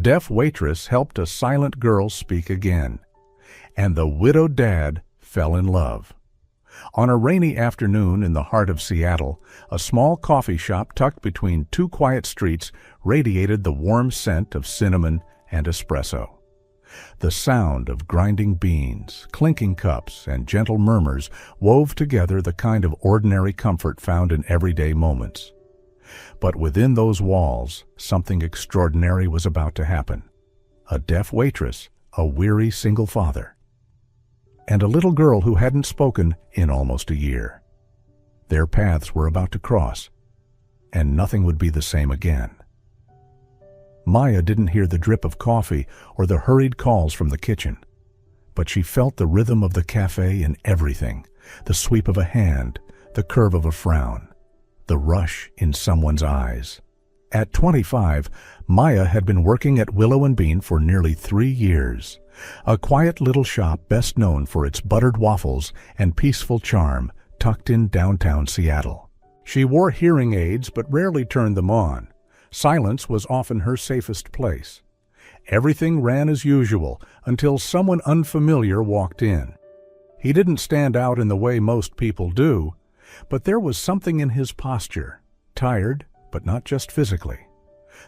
Deaf Waitress helped a silent girl speak again, and the widowed dad fell in love. On a rainy afternoon in the heart of Seattle, a small coffee shop tucked between two quiet streets radiated the warm scent of cinnamon and espresso. The sound of grinding beans, clinking cups, and gentle murmurs wove together the kind of ordinary comfort found in everyday moments. But within those walls, something extraordinary was about to happen. A deaf waitress, a weary single father, and a little girl who hadn't spoken in almost a year. Their paths were about to cross, and nothing would be the same again. Maya didn't hear the drip of coffee or the hurried calls from the kitchen, but she felt the rhythm of the cafe in everything, the sweep of a hand, the curve of a frown, the rush in someone's eyes. At 25, Maya had been working at Willow and Bean for nearly 3 years, a quiet little shop best known for its buttered waffles and peaceful charm tucked in downtown Seattle. She wore hearing aids but rarely turned them on. Silence was often her safest place. Everything ran as usual until someone unfamiliar walked in. He didn't stand out in the way most people do, but there was something in his posture, tired, but not just physically.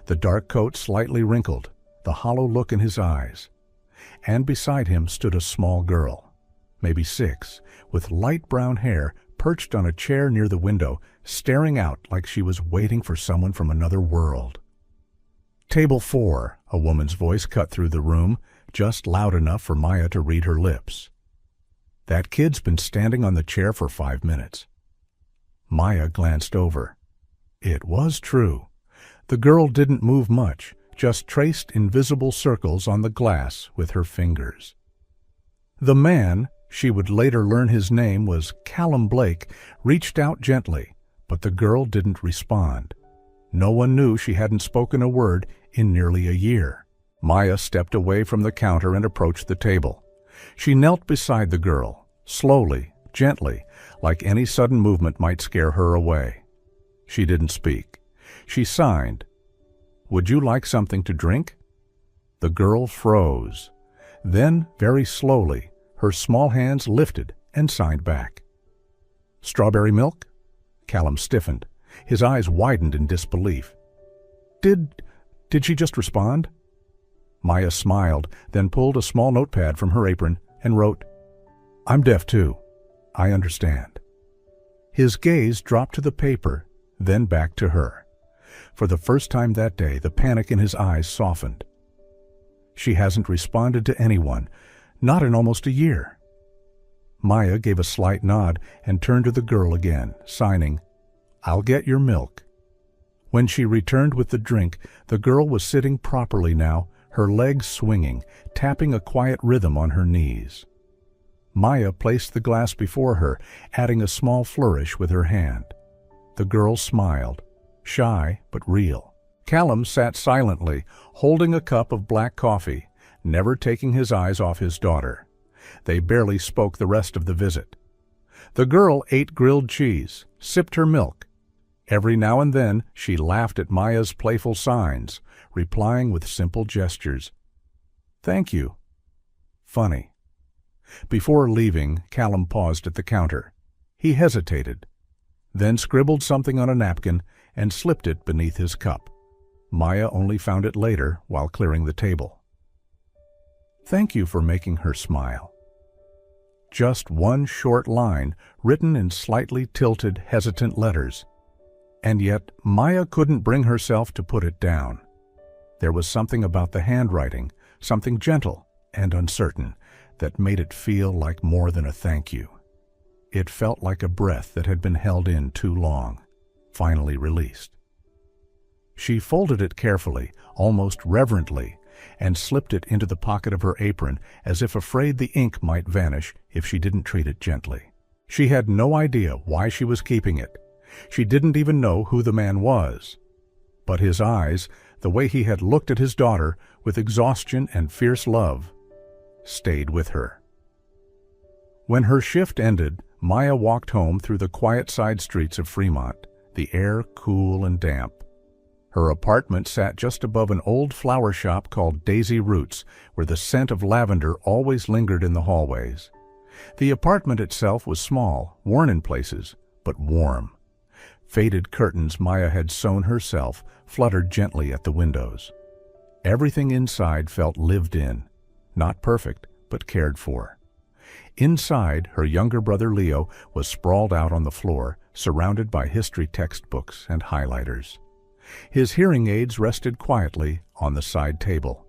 The dark coat slightly wrinkled, the hollow look in his eyes. And beside him stood a small girl, maybe 6, with light brown hair, perched on a chair near the window, staring out like she was waiting for someone from another world. "Table 4, a woman's voice cut through the room, just loud enough for Maya to read her lips. "That kid's been standing on the chair for 5 minutes. Maya glanced over. It was true. The girl didn't move much, just traced invisible circles on the glass with her fingers. The man, she would later learn his name was Callum Blake, reached out gently, but the girl didn't respond. No one knew she hadn't spoken a word in nearly a year. Maya stepped away from the counter and approached the table. She knelt beside the girl, slowly, gently, like any sudden movement might scare her away. She didn't speak. She signed. "Would you like something to drink?" The girl froze. Then, very slowly, her small hands lifted and signed back. "Strawberry milk?" Callum stiffened. His eyes widened in disbelief. Did she just respond?" Maya smiled, then pulled a small notepad from her apron and wrote, "I'm deaf too. I understand." His gaze dropped to the paper, then back to her. For the first time that day, the panic in his eyes softened. She hasn't responded to anyone, not in almost a year. Maya gave a slight nod and turned to the girl again, signing, "I'll get your milk." When she returned with the drink, the girl was sitting properly now, her legs swinging, tapping a quiet rhythm on her knees. Maya placed the glass before her, adding a small flourish with her hand. The girl smiled, shy but real. Callum sat silently, holding a cup of black coffee, never taking his eyes off his daughter. They barely spoke the rest of the visit. The girl ate grilled cheese, sipped her milk. Every now and then she laughed at Maya's playful signs, replying with simple gestures. "Thank you." Funny. Before leaving, Callum paused at the counter. He hesitated, then scribbled something on a napkin and slipped it beneath his cup. Maya only found it later while clearing the table. "Thank you for making her smile." Just one short line, written in slightly tilted, hesitant letters. And yet Maya couldn't bring herself to put it down. There was something about the handwriting, something gentle and uncertain, that made it feel like more than a thank you. It felt like a breath that had been held in too long, finally released. She folded it carefully, almost reverently, and slipped it into the pocket of her apron as if afraid the ink might vanish if she didn't treat it gently. She had no idea why she was keeping it. She didn't even know who the man was. But his eyes, the way he had looked at his daughter with exhaustion and fierce love, stayed with her. When her shift ended, Maya walked home through the quiet side streets of Fremont, the air cool and damp. Her apartment sat just above an old flower shop called Daisy Roots, where the scent of lavender always lingered in the hallways. The apartment itself was small, worn in places, but warm. Faded curtains Maya had sewn herself fluttered gently at the windows. Everything inside felt lived in, not perfect, but cared for. Inside, her younger brother Leo was sprawled out on the floor, surrounded by history textbooks and highlighters. His hearing aids rested quietly on the side table.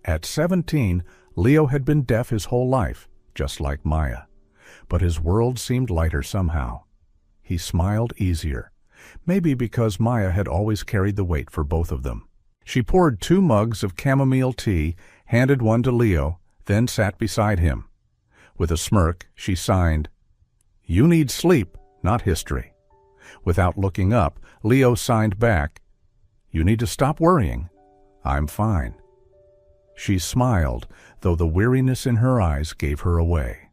At 17, Leo had been deaf his whole life, just like Maya. But his world seemed lighter somehow. He smiled easier, maybe because Maya had always carried the weight for both of them. She poured 2 mugs of chamomile tea, handed one to Leo, then sat beside him. With a smirk, she signed, "You need sleep, not history." Without looking up, Leo signed back, "You need to stop worrying. I'm fine." She smiled, though the weariness in her eyes gave her away.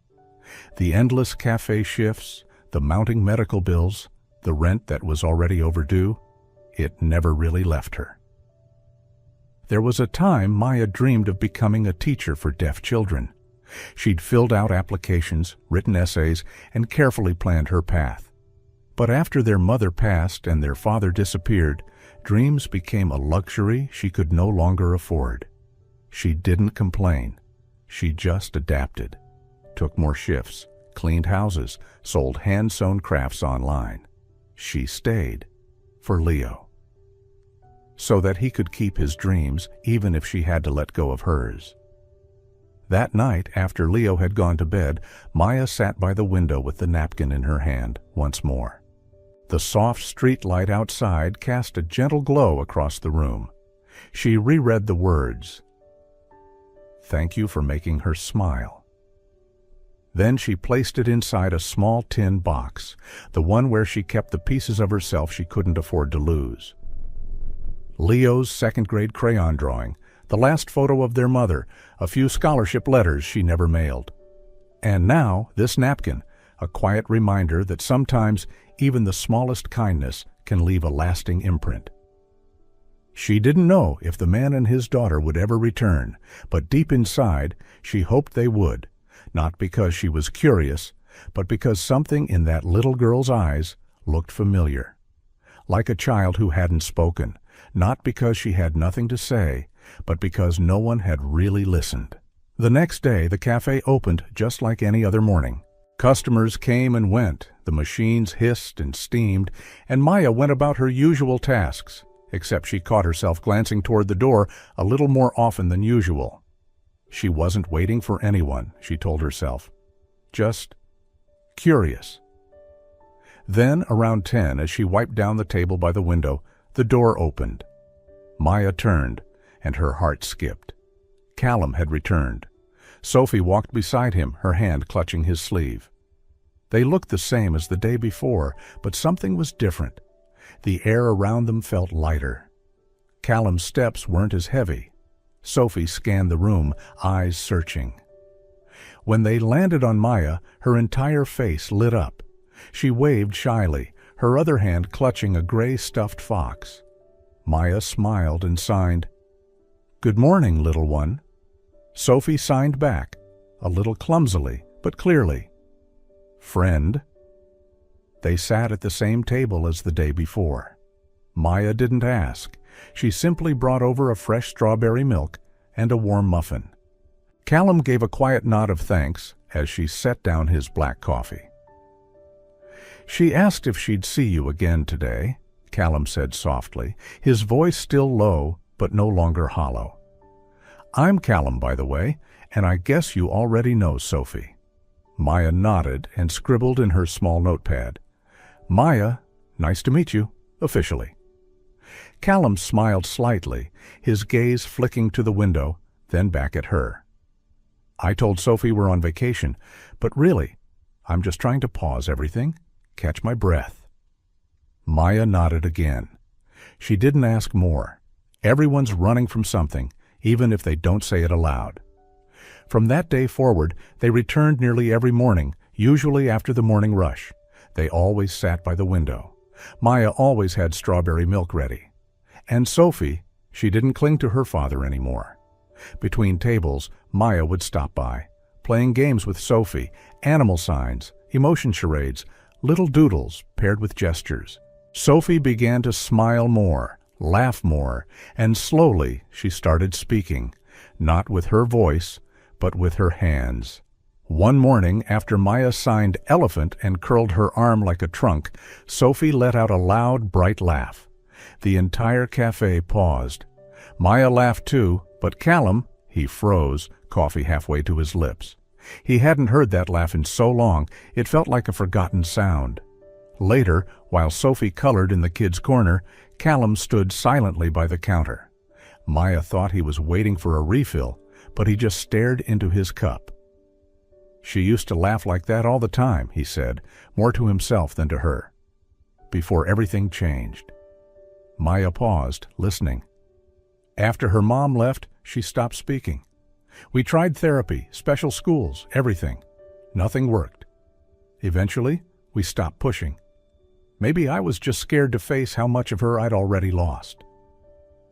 The endless cafe shifts, the mounting medical bills, the rent that was already overdue, it never really left her. There was a time Maya dreamed of becoming a teacher for deaf children. She'd filled out applications, written essays, and carefully planned her path. But after their mother passed and their father disappeared, dreams became a luxury she could no longer afford. She didn't complain. She just adapted. Took more shifts, cleaned houses, sold hand-sewn crafts online. She stayed for Leo, so that he could keep his dreams even if she had to let go of hers. That night, after Leo had gone to bed, Maya sat by the window with the napkin in her hand once more. The soft street light outside cast a gentle glow across the room. She reread the words, "Thank you for making her smile." Then she placed it inside a small tin box, the one where she kept the pieces of herself she couldn't afford to lose. Leo's second-grade crayon drawing, the last photo of their mother, a few scholarship letters she never mailed. And now, this napkin, a quiet reminder that sometimes even the smallest kindness can leave a lasting imprint. She didn't know if the man and his daughter would ever return, but deep inside, she hoped they would, not because she was curious, but because something in that little girl's eyes looked familiar. Like a child who hadn't spoken, not because she had nothing to say, but because no one had really listened. The next day, the cafe opened just like any other morning. Customers came and went, the machines hissed and steamed, and Maya went about her usual tasks, except she caught herself glancing toward the door a little more often than usual. She wasn't waiting for anyone, she told herself. Just curious. Then, around 10, as she wiped down the table by the window, the door opened. Maya turned, and her heart skipped. Callum had returned. Sophie walked beside him, her hand clutching his sleeve. They looked the same as the day before, but something was different. The air around them felt lighter. Callum's steps weren't as heavy. Sophie scanned the room, eyes searching. When they landed on Maya, her entire face lit up. She waved shyly, her other hand clutching a gray stuffed fox. Maya smiled and signed, "Good morning, little one." Sophie signed back, a little clumsily, but clearly, "Friend." They sat at the same table as the day before. Maya didn't ask. She simply brought over a fresh strawberry milk and a warm muffin. Callum gave a quiet nod of thanks as she set down his black coffee. "She asked if she'd see you again today," Callum said softly, his voice still low but no longer hollow. "I'm Callum, by the way, and I guess you already know Sophie." Maya nodded and scribbled in her small notepad, "Maya, nice to meet you, officially." Callum smiled slightly, his gaze flicking to the window, then back at her. "I told Sophie we're on vacation, but really, I'm just trying to pause everything, catch my breath." Maya nodded again. She didn't ask more. Everyone's running from something, even if they don't say it aloud. From that day forward, they returned nearly every morning, usually after the morning rush. They always sat by the window. Maya always had strawberry milk ready. And Sophie, she didn't cling to her father anymore. Between tables, Maya would stop by, playing games with Sophie, animal signs, emotion charades, little doodles paired with gestures. Sophie began to smile more, laugh more, and slowly she started speaking, not with her voice, but with her hands. One morning, after Maya signed elephant and curled her arm like a trunk, Sophie let out a loud, bright laugh. The entire cafe paused. Maya laughed too, but Callum, he froze, coffee halfway to his lips. He hadn't heard that laugh in so long, it felt like a forgotten sound. Later, while Sophie colored in the kids' corner, Callum stood silently by the counter. Maya thought he was waiting for a refill, but he just stared into his cup. She used to laugh like that all the time, he said, more to himself than to her. Before everything changed. Maya paused, listening. After her mom left, she stopped speaking. We tried therapy, special schools, everything. Nothing worked. Eventually, we stopped pushing. Maybe I was just scared to face how much of her I'd already lost.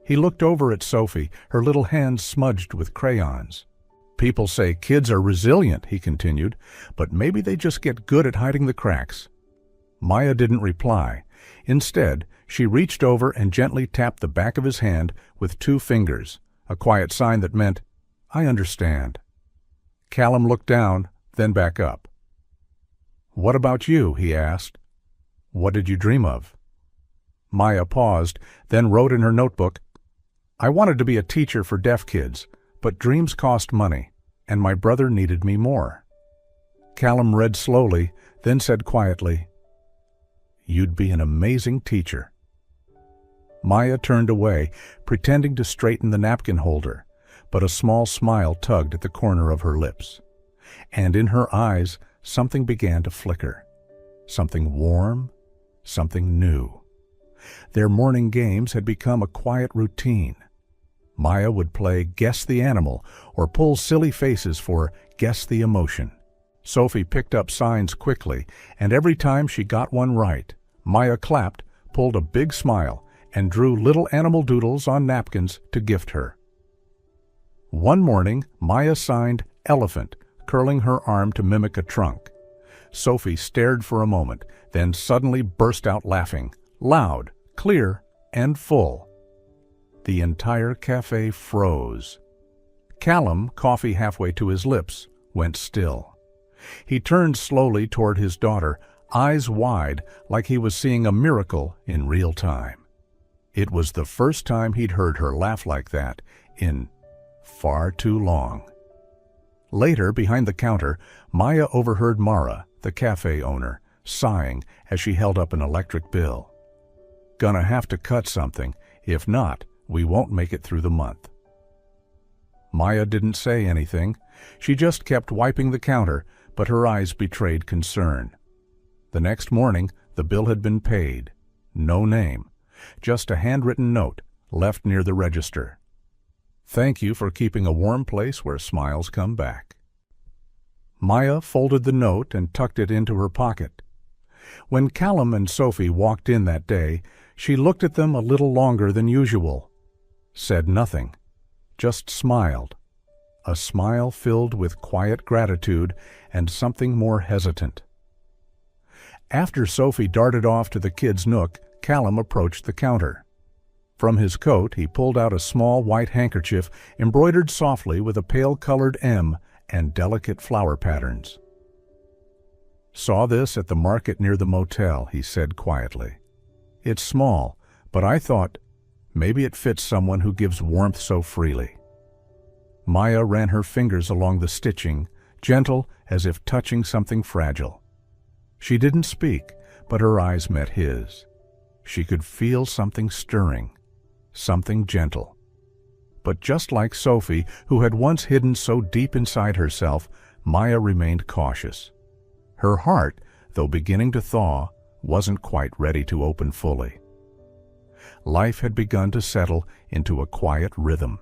He looked over at Sophie, her little hands smudged with crayons. People say kids are resilient, he continued, but maybe they just get good at hiding the cracks. Maya didn't reply. Instead, she reached over and gently tapped the back of his hand with 2 fingers, a quiet sign that meant, I understand. Callum looked down, then back up. What about you? He asked. What did you dream of? Maya paused, then wrote in her notebook, I wanted to be a teacher for deaf kids, but dreams cost money, and my brother needed me more. Callum read slowly, then said quietly, You'd be an amazing teacher. Maya turned away, pretending to straighten the napkin holder, but a small smile tugged at the corner of her lips. And in her eyes, something began to flicker. Something warm, something new. Their morning games had become a quiet routine. Maya would play Guess the Animal or pull silly faces for Guess the Emotion. Sophie picked up signs quickly, and every time she got one right, Maya clapped, pulled a big smile, and drew little animal doodles on napkins to gift her. One morning, Maya signed elephant, curling her arm to mimic a trunk. Sophie stared for a moment, then suddenly burst out laughing, loud, clear, and full. The entire cafe froze. Callum, coffee halfway to his lips, went still. He turned slowly toward his daughter, eyes wide, like he was seeing a miracle in real time. It was the first time he'd heard her laugh like that in far too long. Later, behind the counter, Maya overheard Mara, the cafe owner, sighing as she held up an electric bill. Gonna have to cut something. If not, we won't make it through the month. Maya didn't say anything. She just kept wiping the counter, but her eyes betrayed concern. The next morning, the bill had been paid. No name. Just a handwritten note left near the register. Thank you for keeping a warm place where smiles come back. Maya folded the note and tucked it into her pocket. When Callum and Sophie walked in that day, she looked at them a little longer than usual, said nothing, just smiled, a smile filled with quiet gratitude and something more hesitant. After Sophie darted off to the kids' nook, Callum approached the counter. From his coat, he pulled out a small white handkerchief embroidered softly with a pale-colored M and delicate flower patterns. Saw this at the market near the motel, he said quietly. It's small, but I thought maybe it fits someone who gives warmth so freely. Maya ran her fingers along the stitching, gentle as if touching something fragile. She didn't speak, but her eyes met his. She could feel something stirring, something gentle. But just like Sophie, who had once hidden so deep inside herself, Maya remained cautious. Her heart, though beginning to thaw, wasn't quite ready to open fully. Life had begun to settle into a quiet rhythm.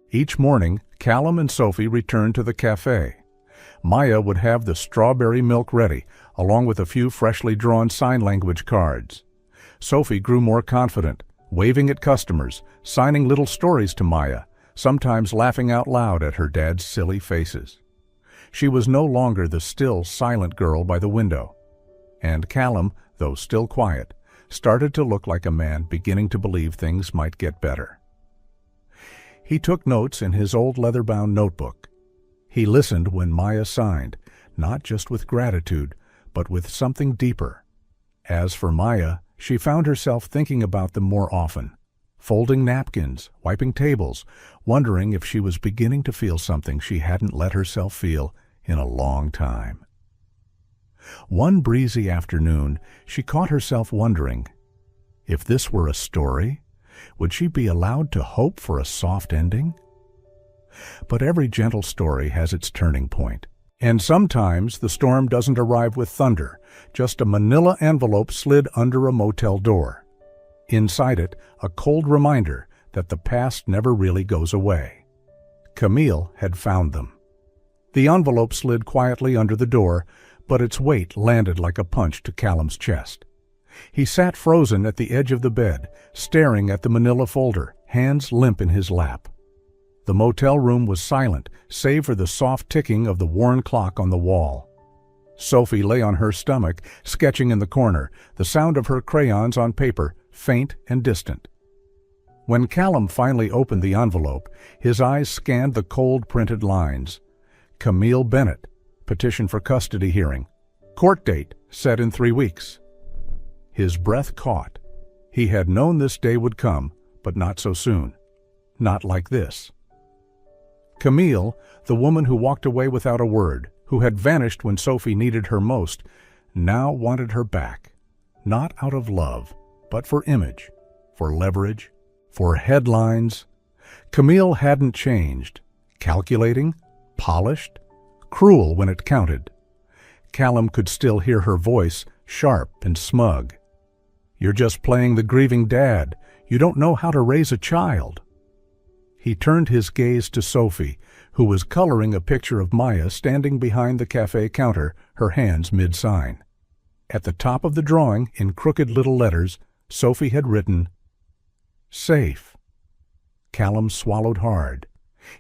Each morning, Callum and Sophie returned to the cafe. Maya would have the strawberry milk ready, along with a few freshly drawn sign language cards. Sophie grew more confident, waving at customers, signing little stories to Maya, sometimes laughing out loud at her dad's silly faces. She was no longer the still, silent girl by the window. And Callum, though still quiet, started to look like a man beginning to believe things might get better. He took notes in his old leather-bound notebook. He listened when Maya signed, not just with gratitude, but with something deeper. As for Maya, she found herself thinking about them more often, folding napkins, wiping tables, wondering if she was beginning to feel something she hadn't let herself feel in a long time. One breezy afternoon, she caught herself wondering, if this were a story, would she be allowed to hope for a soft ending? But every gentle story has its turning point. And sometimes the storm doesn't arrive with thunder, just a manila envelope slid under a motel door. Inside it, a cold reminder that the past never really goes away. Camille had found them. The envelope slid quietly under the door, but its weight landed like a punch to Callum's chest. He sat frozen at the edge of the bed, staring at the manila folder, hands limp in his lap. The motel room was silent, save for the soft ticking of the worn clock on the wall. Sophie lay on her stomach, sketching in the corner, the sound of her crayons on paper, faint and distant. When Callum finally opened the envelope, his eyes scanned the cold printed lines. Camille Bennett, petition for custody hearing. Court date set in 3 weeks. His breath caught. He had known this day would come, but not so soon. Not like this. Camille, the woman who walked away without a word, who had vanished when Sophie needed her most, now wanted her back. Not out of love, but for image, for leverage, for headlines. Camille hadn't changed. Calculating, polished, cruel when it counted. Callum could still hear her voice, sharp and smug. "You're just playing the grieving dad. You don't know how to raise a child." He turned his gaze to Sophie, who was coloring a picture of Maya standing behind the cafe counter, her hands mid-sign. At the top of the drawing, in crooked little letters, Sophie had written, "Safe." Callum swallowed hard.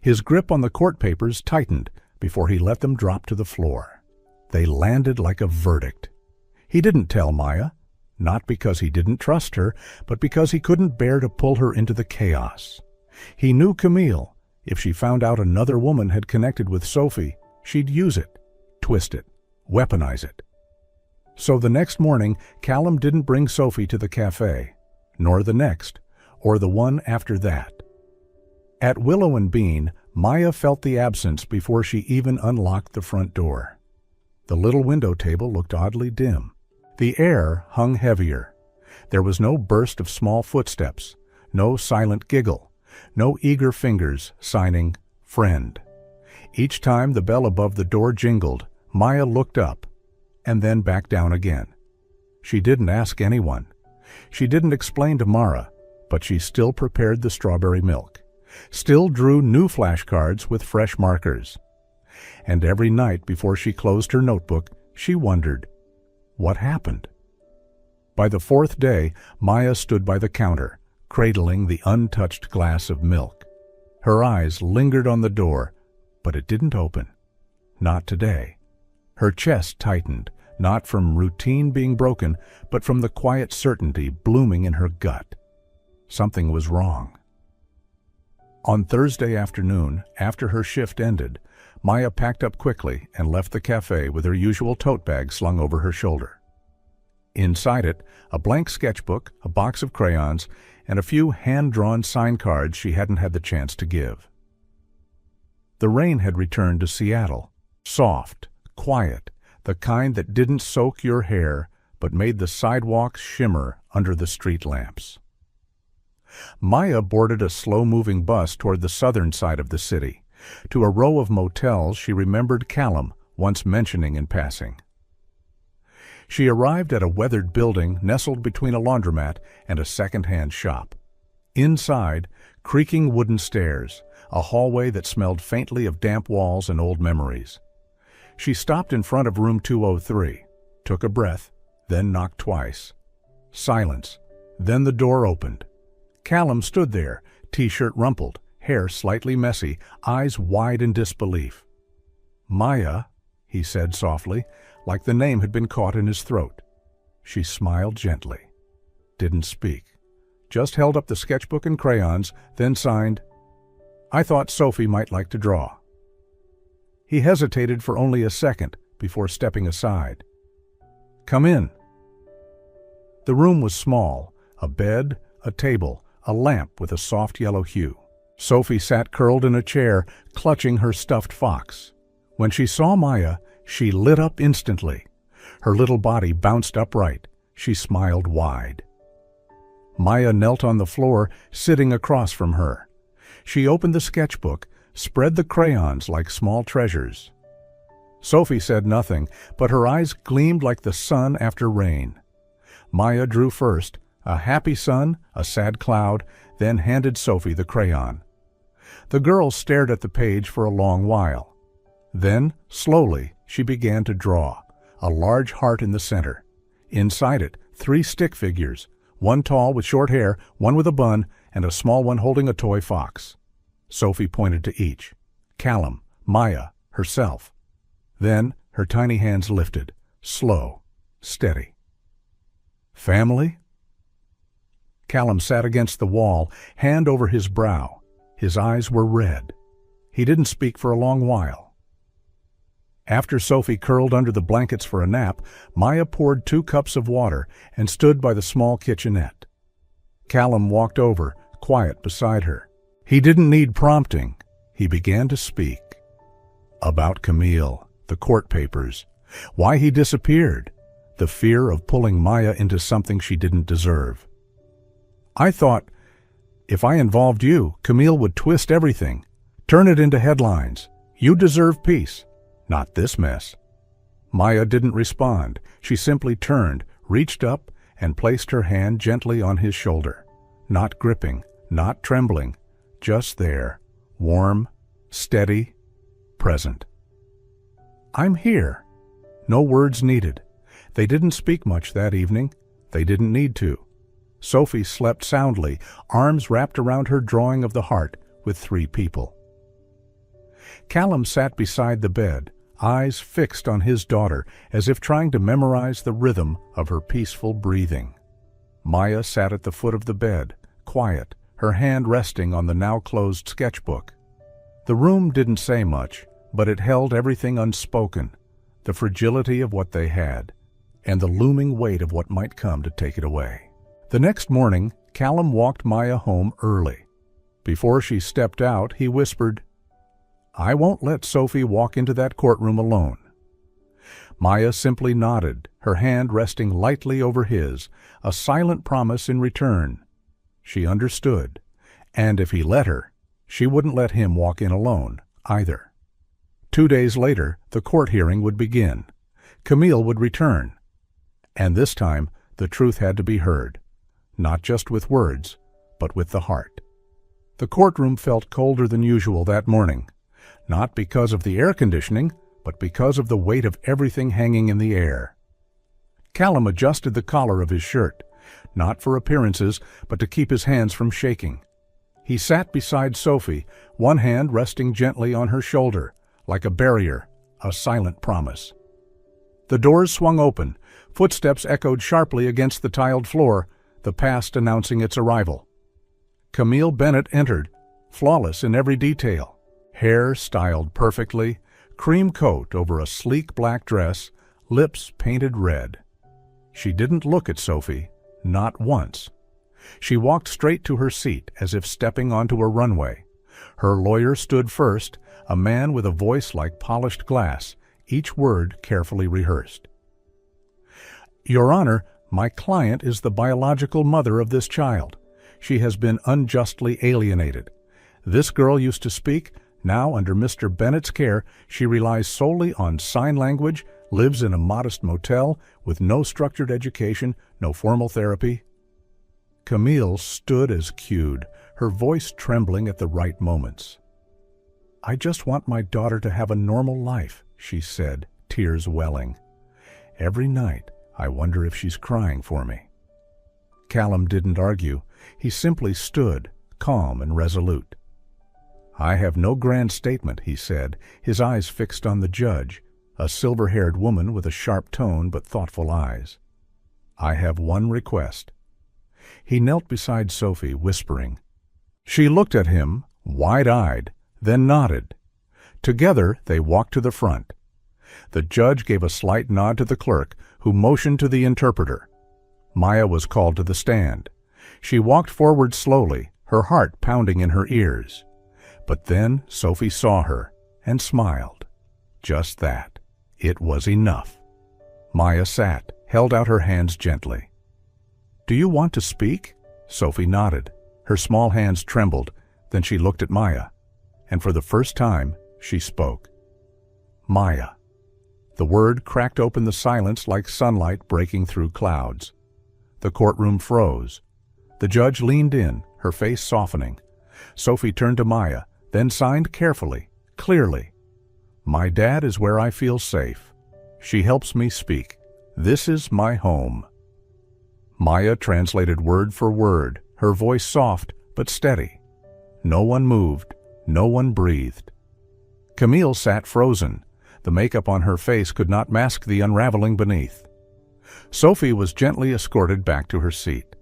His grip on the court papers tightened before he let them drop to the floor. They landed like a verdict. He didn't tell Maya, not because he didn't trust her, but because he couldn't bear to pull her into the chaos. He knew Camille. If she found out another woman had connected with Sophie, she'd use it, twist it, weaponize it. So the next morning, Callum didn't bring Sophie to the cafe, nor the next, or the one after that. At Willow and Bean, Maya felt the absence before she even unlocked the front door. The little window table looked oddly dim. The air hung heavier. There was no burst of small footsteps, no silent giggle, no eager fingers signing "friend." Each time the bell above the door jingled, Maya looked up, and then back down again. She didn't ask anyone. She didn't explain to Mara, but she still prepared the strawberry milk, still drew new flashcards with fresh markers. And every night before she closed her notebook, she wondered, what happened? By the 4th day, Maya stood by the counter, cradling the untouched glass of milk. Her eyes lingered on the door, but it didn't open. Not today. Her chest tightened, not from routine being broken, but from the quiet certainty blooming in her gut. Something was wrong. On Thursday afternoon, after her shift ended, Maya packed up quickly and left the cafe with her usual tote bag slung over her shoulder. Inside it, a blank sketchbook, a box of crayons, and a few hand-drawn sign cards she hadn't had the chance to give. The rain had returned to Seattle, soft, quiet, the kind that didn't soak your hair but made the sidewalks shimmer under the street lamps. Maya boarded a slow-moving bus toward the southern side of the city, to a row of motels she remembered Callum once mentioning in passing. She arrived at a weathered building nestled between a laundromat and a second-hand shop. Inside, creaking wooden stairs, a hallway that smelled faintly of damp walls and old memories. She stopped in front of room 203, took a breath, then knocked twice. Silence. Then the door opened. Callum stood there, t-shirt rumpled, hair slightly messy, eyes wide in disbelief. "Maya," he said softly, like the name had been caught in his throat. She smiled gently, didn't speak, just held up the sketchbook and crayons, then signed, "I thought Sophie might like to draw." He hesitated for only a second before stepping aside. "Come in." The room was small, a bed, a table, a lamp with a soft yellow hue. Sophie sat curled in a chair, clutching her stuffed fox. When she saw Maya, she lit up instantly. Her little body bounced upright. She smiled wide. Maya knelt on the floor, sitting across from her. She opened the sketchbook, spread the crayons like small treasures. Sophie said nothing, but her eyes gleamed like the sun after rain. Maya drew first, a happy sun, a sad cloud, then handed Sophie the crayon. The girl stared at the page for a long while. Then, slowly, she began to draw, a large heart in the center. Inside it, 3 stick figures, one tall with short hair, one with a bun, and a small one holding a toy fox. Sophie pointed to each. Callum, Maya, herself. Then her tiny hands lifted, slow, steady. "Family?" Callum sat against the wall, hand over his brow. His eyes were red. He didn't speak for a long while. After Sophie curled under the blankets for a nap, Maya poured 2 cups of water and stood by the small kitchenette. Callum walked over, quiet beside her. He didn't need prompting. He began to speak. About Camille, the court papers, why he disappeared, the fear of pulling Maya into something she didn't deserve. "I thought, if I involved you, Camille would twist everything, turn it into headlines. You deserve peace, not this mess." Maya didn't respond. She simply turned, reached up, and placed her hand gently on his shoulder. Not gripping, not trembling, just there, warm, steady, present. "I'm here." No words needed. They didn't speak much that evening. They didn't need to. Sophie slept soundly, arms wrapped around her drawing of the heart with 3 people. Callum sat beside the bed, eyes fixed on his daughter, as if trying to memorize the rhythm of her peaceful breathing. Maya sat at the foot of the bed, quiet, her hand resting on the now-closed sketchbook. The room didn't say much, but it held everything unspoken, the fragility of what they had, and the looming weight of what might come to take it away. The next morning, Callum walked Maya home early. Before she stepped out, he whispered, "I won't let Sophie walk into that courtroom alone." Maya simply nodded, her hand resting lightly over his, a silent promise in return. She understood, and if he let her, she wouldn't let him walk in alone, either. 2 days later, the court hearing would begin. Camille would return. And this time, the truth had to be heard, not just with words, but with the heart. The courtroom felt colder than usual that morning, not because of the air conditioning, but because of the weight of everything hanging in the air. Callum adjusted the collar of his shirt, not for appearances, but to keep his hands from shaking. He sat beside Sophie, one hand resting gently on her shoulder, like a barrier, a silent promise. The doors swung open, footsteps echoed sharply against the tiled floor, the past announcing its arrival. Camille Bennett entered, flawless in every detail, hair styled perfectly, cream coat over a sleek black dress, lips painted red. She didn't look at Sophie, not once. She walked straight to her seat as if stepping onto a runway. Her lawyer stood first, a man with a voice like polished glass, each word carefully rehearsed. "Your Honor, my client is the biological mother of this child. She has been unjustly alienated. This girl used to speak. Now, under Mr. Bennett's care, she relies solely on sign language, lives in a modest motel with no structured education, no formal therapy." Camille stood as cued, her voice trembling at the right moments. "I just want my daughter to have a normal life," she said, tears welling. "Every night, I wonder if she's crying for me." Callum didn't argue. He simply stood, calm and resolute. "I have no grand statement," he said, his eyes fixed on the judge, a silver-haired woman with a sharp tone but thoughtful eyes. "I have one request." He knelt beside Sophie, whispering. She looked at him, wide-eyed, then nodded. Together they walked to the front. The judge gave a slight nod to the clerk, who motioned to the interpreter. Maya was called to the stand. She walked forward slowly, her heart pounding in her ears. But then Sophie saw her and smiled. Just that. It was enough. Maya sat, held out her hands gently. "Do you want to speak?" Sophie nodded. Her small hands trembled. Then she looked at Maya, and for the first time she spoke. "Maya." The word cracked open the silence like sunlight breaking through clouds. The courtroom froze. The judge leaned in, her face softening. Sophie turned to Maya, then signed carefully, clearly. "My dad is where I feel safe. She helps me speak. This is my home." Maya translated word for word, her voice soft but steady. No one moved, no one breathed. Camille sat frozen. The makeup on her face could not mask the unraveling beneath. Sophie was gently escorted back to her seat.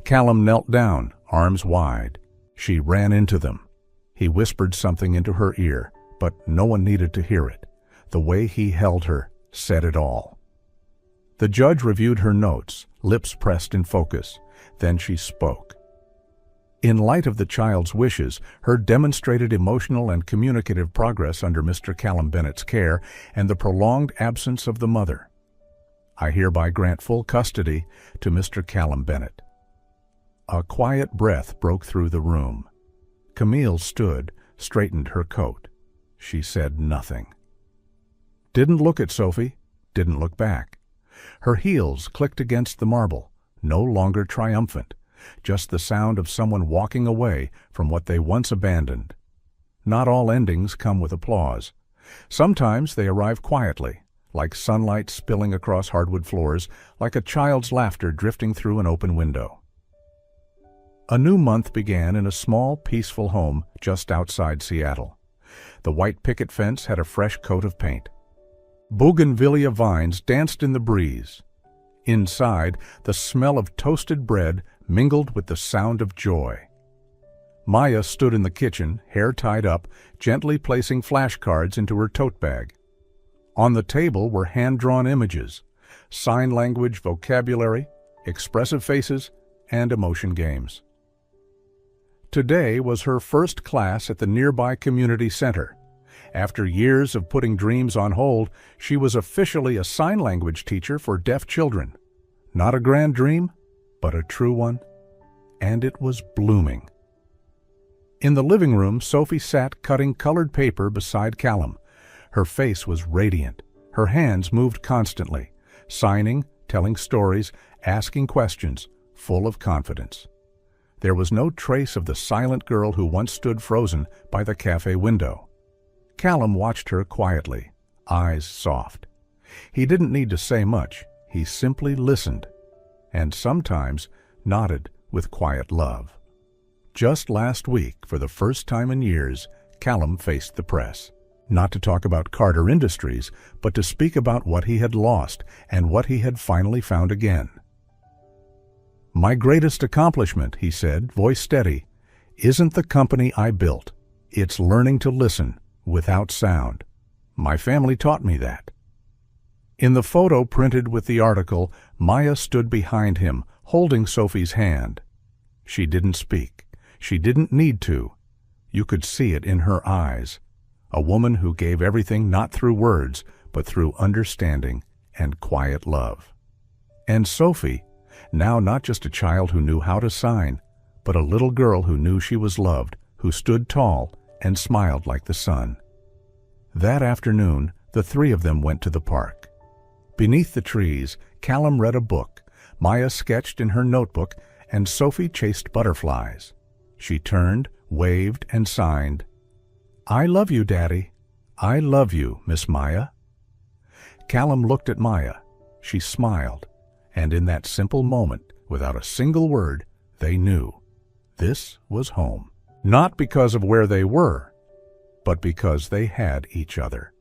Callum knelt down, arms wide. She ran into them. He whispered something into her ear, but no one needed to hear it. The way he held her said it all. The judge reviewed her notes, lips pressed in focus. Then she spoke. In light of the child's wishes, her demonstrated emotional and communicative progress under Mr. Callum Bennett's care, and the prolonged absence of the mother, I hereby grant full custody to Mr. Callum Bennett. A quiet breath broke through the room. Camille stood, straightened her coat. She said nothing. Didn't look at Sophie, didn't look back. Her heels clicked against the marble, no longer triumphant, just the sound of someone walking away from what they once abandoned. Not all endings come with applause. Sometimes they arrive quietly, like sunlight spilling across hardwood floors, like a child's laughter drifting through an open window. A new month began in a small, peaceful home just outside Seattle. The white picket fence had a fresh coat of paint. Bougainvillea vines danced in the breeze. Inside, the smell of toasted bread mingled with the sound of joy. Maya stood in the kitchen, hair tied up, gently placing flashcards into her tote bag. On the table were hand-drawn images, sign language vocabulary, expressive faces, and emotion games. Today was her first class at the nearby community center. After years of putting dreams on hold, she was officially a sign language teacher for deaf children. Not a grand dream, but a true one. And it was blooming. In the living room, Sophie sat cutting colored paper beside Callum. Her face was radiant. Her hands moved constantly, signing, telling stories, asking questions, full of confidence. There was no trace of the silent girl who once stood frozen by the cafe window. Callum watched her quietly, eyes soft. He didn't need to say much. He simply listened, and sometimes nodded with quiet love. Just last week, for the first time in years, Callum faced the press. Not to talk about Carter Industries, but to speak about what he had lost and what he had finally found again. "My greatest accomplishment," he said, voice steady, "isn't the company I built. It's learning to listen without sound. My family taught me that." In the photo printed with the article, Maya stood behind him, holding Sophie's hand. She didn't speak. She didn't need to. You could see it in her eyes. A woman who gave everything not through words, but through understanding and quiet love. And Sophie, now not just a child who knew how to sign, but a little girl who knew she was loved, who stood tall and smiled like the sun. That afternoon, the three of them went to the park. Beneath the trees, Callum read a book, Maya sketched in her notebook, and Sophie chased butterflies. She turned, waved, and signed, "I love you, Daddy. I love you, Miss Maya." Callum looked at Maya. She smiled, and in that simple moment, without a single word, They knew this was home. Not because of where they were, but because they had each other.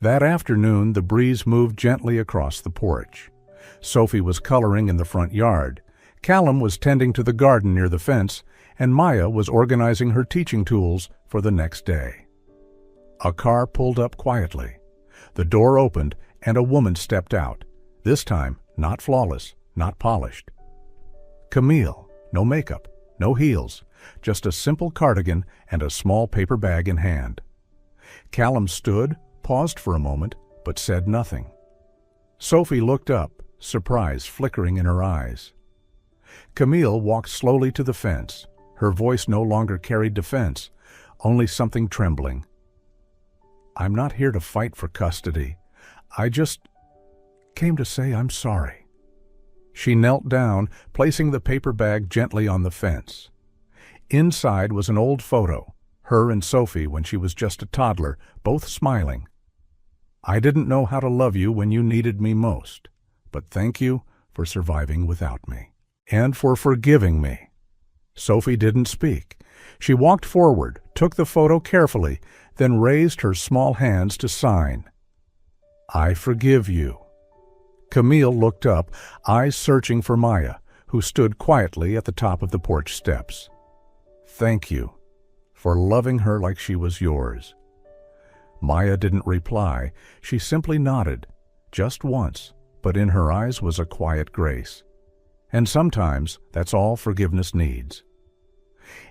That afternoon, the breeze moved gently across the porch. Sophie was coloring in the front yard. Callum was tending to the garden near the fence, and Maya was organizing her teaching tools for the next day. A car pulled up quietly. The door opened, and a woman stepped out, this time not flawless, not polished. Camille, no makeup, no heels, just a simple cardigan and a small paper bag in hand. Callum stood, paused for a moment, but said nothing. Sophie looked up, surprise flickering in her eyes. Camille walked slowly to the fence. Her voice no longer carried defense, only something trembling. "I'm not here to fight for custody. I just came to say I'm sorry." She knelt down, placing the paper bag gently on the fence. Inside was an old photo, her and Sophie when she was just a toddler, both smiling. "I didn't know how to love you when you needed me most, but thank you for surviving without me, and for forgiving me." Sophie didn't speak. She walked forward, took the photo carefully, then raised her small hands to sign. "I forgive you." Camille looked up, eyes searching for Maya, who stood quietly at the top of the porch steps. "Thank you for loving her like she was yours." Maya didn't reply. She simply nodded, just once, but in her eyes was a quiet grace. And sometimes that's all forgiveness needs.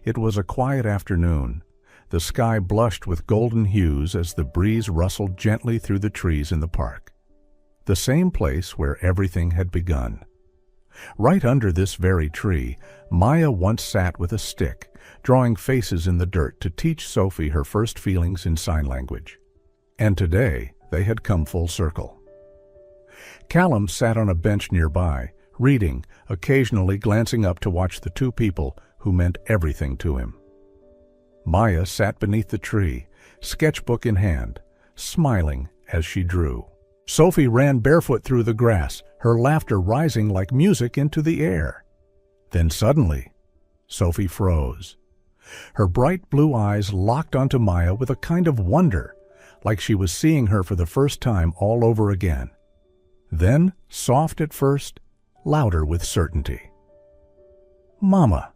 It was a quiet afternoon. The sky blushed with golden hues as the breeze rustled gently through the trees in the park. The same place where everything had begun. Right under this very tree, Maya once sat with a stick, drawing faces in the dirt to teach Sophie her first feelings in sign language. And today they had come full circle. Callum sat on a bench nearby, reading, occasionally glancing up to watch the two people who meant everything to him. Maya sat beneath the tree, sketchbook in hand, smiling as she drew. Sophie ran barefoot through the grass, her laughter rising like music into the air. Then suddenly, Sophie froze. Her bright blue eyes locked onto Maya with a kind of wonder, like she was seeing her for the first time all over again. Then, soft at first, louder with certainty. "Mama."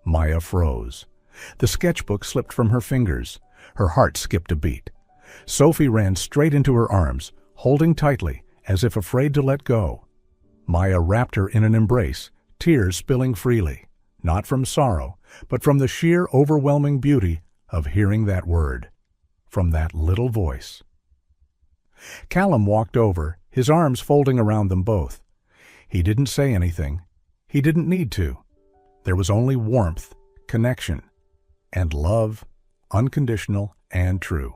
Maya froze. The sketchbook slipped from her fingers. Her heart skipped a beat. Sophie ran straight into her arms, holding tightly, as if afraid to let go. Maya wrapped her in an embrace, tears spilling freely, not from sorrow, but from the sheer overwhelming beauty of hearing that word, from that little voice. Callum walked over, his arms folding around them both. He didn't say anything. He didn't need to. There was only warmth, connection, and love, unconditional and true.